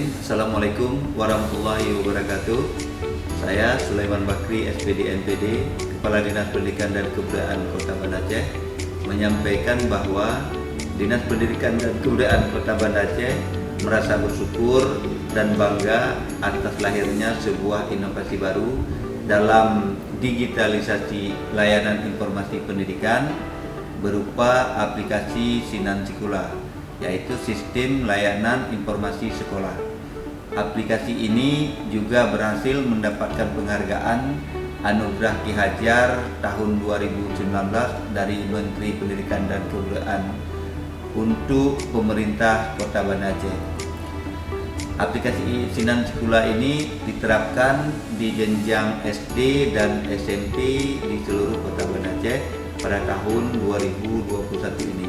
Bismillahirrahmanirrahim. Assalamualaikum warahmatullahi wabarakatuh. Saya Sulaiman Bakri, SPD NPD, Kepala Dinas Pendidikan dan Kebudayaan Kota Banda Aceh, menyampaikan bahwa Dinas Pendidikan dan Kebudayaan Kota Banda Aceh merasa bersyukur dan bangga atas lahirnya sebuah inovasi baru dalam digitalisasi layanan informasi pendidikan berupa aplikasi Sinan Sekolah, yaitu Sistem Layanan Informasi Sekolah. Aplikasi ini juga berhasil mendapatkan penghargaan Anugerah Ki Hajar tahun 2019 dari Menteri Pendidikan dan Kebudayaan untuk pemerintah Kota Banda Aceh. Aplikasi Sinan Sekolah ini diterapkan di jenjang SD dan SMP di seluruh Kota Banda Aceh pada tahun 2021 ini.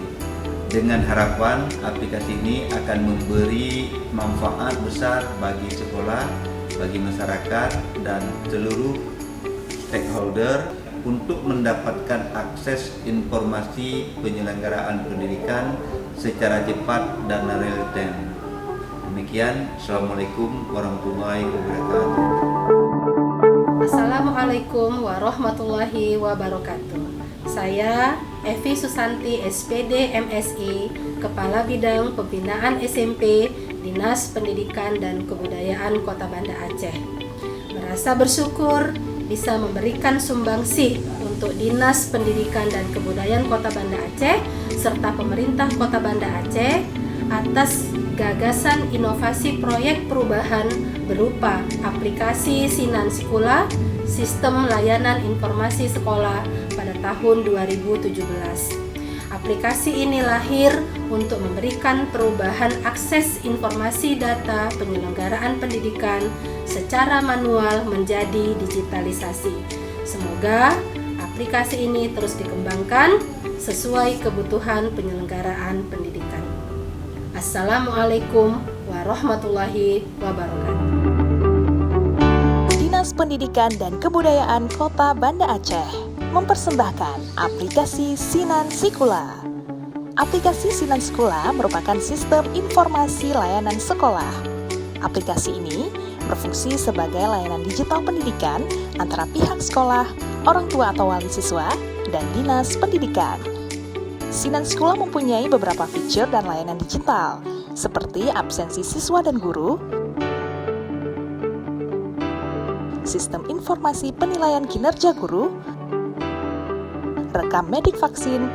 Dengan harapan aplikasi ini akan memberi manfaat besar bagi sekolah, bagi masyarakat, dan seluruh stakeholder untuk mendapatkan akses informasi penyelenggaraan pendidikan secara cepat dan real time. Demikian, Assalamualaikum warahmatullahi wabarakatuh. Assalamualaikum warahmatullahi wabarakatuh. Saya Evi Susanti, SPD MSI, Kepala Bidang Pembinaan SMP Dinas Pendidikan dan Kebudayaan Kota Banda Aceh. Merasa bersyukur bisa memberikan sumbangsih untuk Dinas Pendidikan dan Kebudayaan Kota Banda Aceh serta pemerintah Kota Banda Aceh atas gagasan inovasi proyek perubahan berupa aplikasi Sinan Sekolah, Sistem Layanan Informasi Sekolah pada tahun 2017. Aplikasi ini lahir untuk memberikan perubahan akses informasi data penyelenggaraan pendidikan secara manual menjadi digitalisasi. Semoga aplikasi ini terus dikembangkan sesuai kebutuhan penyelenggaraan pendidikan. Assalamualaikum warahmatullahi wabarakatuh. Dinas Pendidikan dan Kebudayaan Kota Banda Aceh mempersembahkan aplikasi Sinan Sekolah. Aplikasi Sinan Sekolah merupakan sistem informasi layanan sekolah. Aplikasi ini berfungsi sebagai layanan digital pendidikan antara pihak sekolah, orang tua atau wali siswa, dan Dinas Pendidikan. Sinan Sekolah mempunyai beberapa fitur dan layanan digital, seperti absensi siswa dan guru, sistem informasi penilaian kinerja guru, rekam medik vaksin,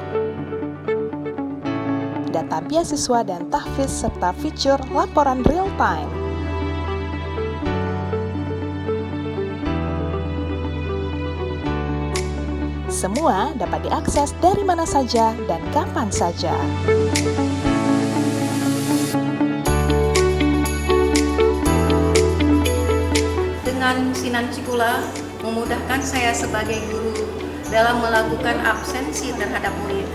data beasiswa dan tahfiz, serta fitur laporan real time. Semua dapat diakses dari mana saja dan kapan saja. Dengan Sinan Sekolah memudahkan saya sebagai guru dalam melakukan absensi terhadap murid,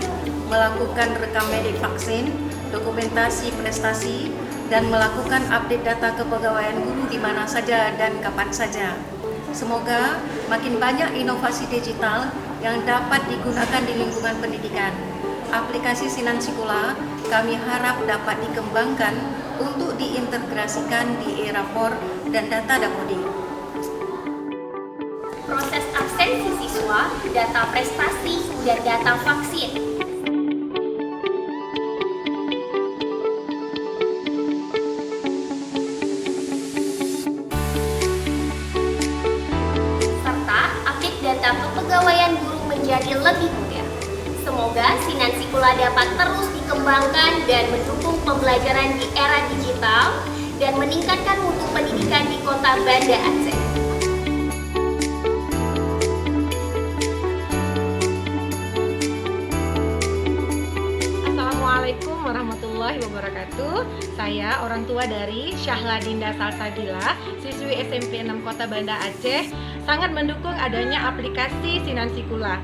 melakukan rekam medik vaksin, dokumentasi prestasi, dan melakukan update data kepegawaian guru di mana saja dan kapan saja. Semoga makin banyak inovasi digital yang dapat digunakan di lingkungan pendidikan. Aplikasi Sinan Sekolah kami harap dapat dikembangkan untuk diintegrasikan di era POR dan data dapodik. Proses absensi siswa, data prestasi, dan data vaksin. Serta update data kepegawaian guru menjadi lebih mudah. Semoga Sinan Sekolah dapat terus dikembangkan dan mendukung pembelajaran di era digital dan meningkatkan mutu pendidikan di Kota Banda Aceh. Assalamualaikum warahmatullahi wabarakatuh. Saya orang tua dari Syahla Dinda Salsabila, siswi SMP 6 Kota Banda Aceh, sangat mendukung adanya aplikasi Sinan Sekolah.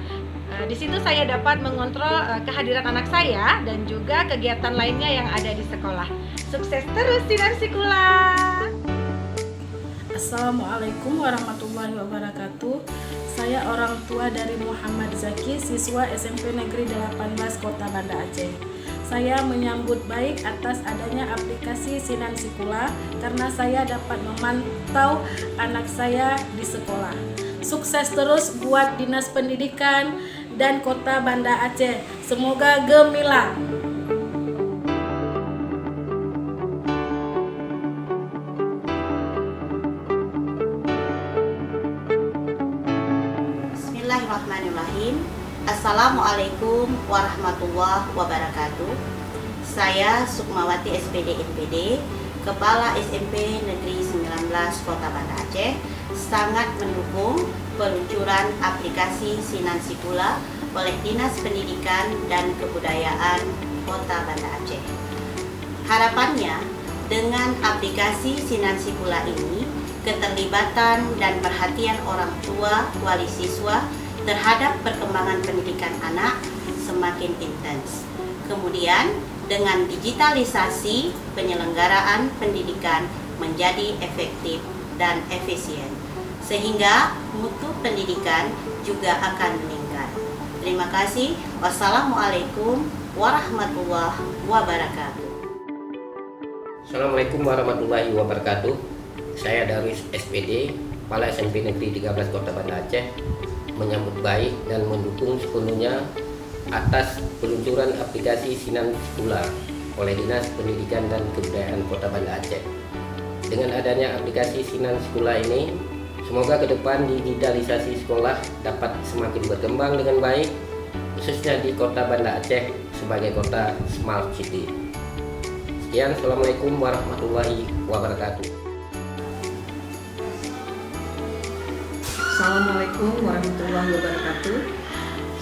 Di situ saya dapat mengontrol kehadiran anak saya dan juga kegiatan lainnya yang ada di sekolah. Sukses terus Sinan Sekolah. Assalamualaikum warahmatullahi wabarakatuh. Saya orang tua dari Muhammad Zaki, siswa SMP Negeri 18 Kota Banda Aceh. Saya menyambut baik atas adanya aplikasi Sinan Sikula karena saya dapat memantau anak saya di sekolah. Sukses terus buat Dinas Pendidikan dan Kota Banda Aceh. Semoga gemilang. Bismillahirrahmanirrahim. Assalamualaikum warahmatullahi wabarakatuh. Saya Sukmawati SPD NPD, Kepala SMP Negeri 19 Kota Banda Aceh, sangat mendukung peluncuran aplikasi Sinan Sikula oleh Dinas Pendidikan dan Kebudayaan Kota Banda Aceh. Harapannya, dengan aplikasi Sinan Sikula ini, keterlibatan dan perhatian orang tua, wali siswa terhadap perkembangan pendidikan anak semakin intens. Kemudian, dengan digitalisasi, penyelenggaraan pendidikan menjadi efektif dan efisien, sehingga mutu pendidikan juga akan meningkat. Terima kasih. Wassalamualaikum warahmatullahi wabarakatuh. Assalamualaikum warahmatullahi wabarakatuh. Saya dari SPD, Kepala SMP Negeri 13 Kota Banda Aceh, menyambut baik dan mendukung sepenuhnya atas peluncuran aplikasi Sinan Sikula oleh Dinas Pendidikan dan Kebudayaan Kota Banda Aceh. Dengan adanya aplikasi Sinan Sikula ini, semoga ke depan digitalisasi sekolah dapat semakin berkembang dengan baik, khususnya di Kota Banda Aceh sebagai kota Smart City. Sekian, Assalamualaikum warahmatullahi wabarakatuh. Assalamualaikum warahmatullahi wabarakatuh.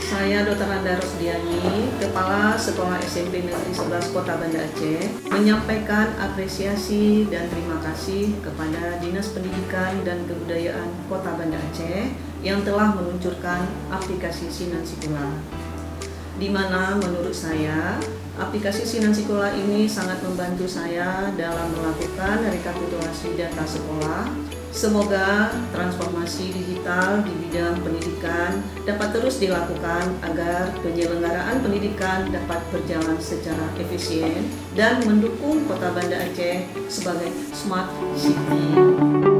Saya Dr. Nanda Rosdiani, Kepala Sekolah SMP Negeri 11 Kota Banda Aceh, menyampaikan apresiasi dan terima kasih kepada Dinas Pendidikan dan Kebudayaan Kota Banda Aceh yang telah meluncurkan aplikasi Sinan Sikula. Di mana menurut saya, aplikasi Sinan Sikula ini sangat membantu saya dalam melakukan rekapitulasi data sekolah. Semoga transformasi digital di bidang pendidikan dapat terus dilakukan agar penyelenggaraan pendidikan dapat berjalan secara efisien dan mendukung Kota Banda Aceh sebagai Smart City.